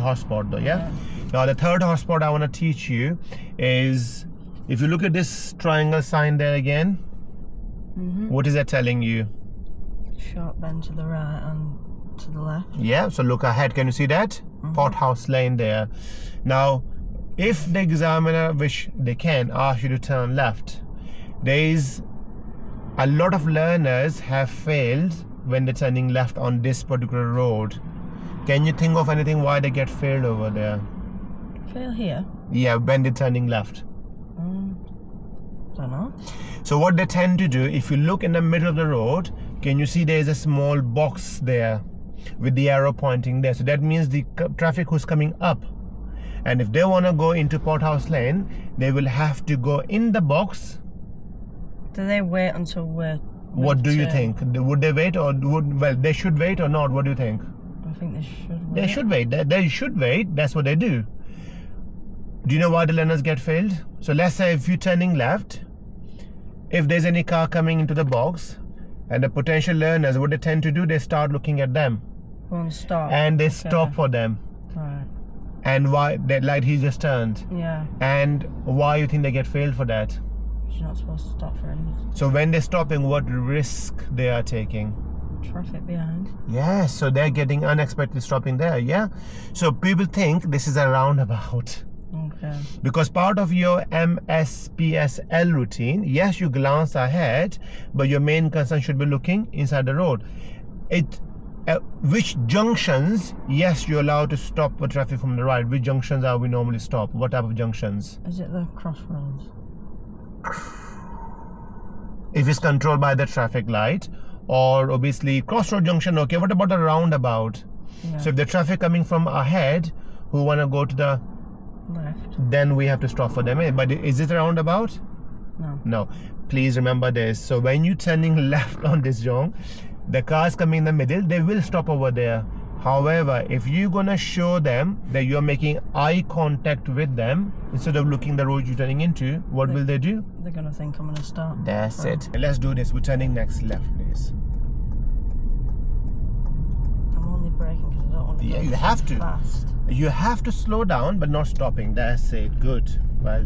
hotspot though, yeah? Now the third hotspot I want to teach you is, if you look at this triangle sign there again, what is that telling you? Sharp bend to the right and to the left. Yeah, so look ahead. Can you see that? Pothouse Lane there. Now, if the examiner, which they can, ask you to turn left, there is a lot of learners have failed when they're turning left on this particular road. Can you think of anything why they get failed over there? Fail here? Yeah, when they're turning left. Don't know. So what they tend to do, if you look in the middle of the road, can you see there is a small box there with the arrow pointing there? So that means the traffic who's coming up, and if they want to go into Pothouse Lane, they will have to go in the box. Do they wait until we're... What do you think? Would they wait, or well, they should wait or not? What do you think? I think they should wait. They should wait. They should wait. That's what they do. Do you know why the learners get failed? So let's say if you're turning left, if there's any car coming into the box, and the potential learners, what they tend to do, they start looking at them. Stop. And they stop for them. Right. And why? That light he just turned. Yeah. And why you think they get failed for that? You're not supposed to stop for him. So when they're stopping, what risk they are taking? Traffic behind. Yeah, so they're getting unexpected stopping there, yeah? So people think this is a roundabout. Okay. Because part of your MSPSL routine, yes, you glance ahead, but your main concern should be looking inside the road. Which junctions, yes, you're allowed to stop for traffic from the right. Which junctions are we normally stop? What type of junctions? Is it the crossroads? If it's controlled by the traffic light, or obviously crossroad junction, okay. What about the roundabout? Yeah. So if the traffic coming from ahead who want to go to the left, then we have to stop for them. But is it a roundabout? No. Please remember this. So when you're turning left on this junction, the cars coming in the middle, they will stop over there. However, if you're gonna show them that you're making eye contact with them instead of looking the road you're turning into, what will they do? They're gonna think I'm gonna stop. That's it. Let's do this. We're turning next left, please. I'm only braking because I don't want to go you have to. fast. You have to slow down, but not stopping. That's it. Good. Well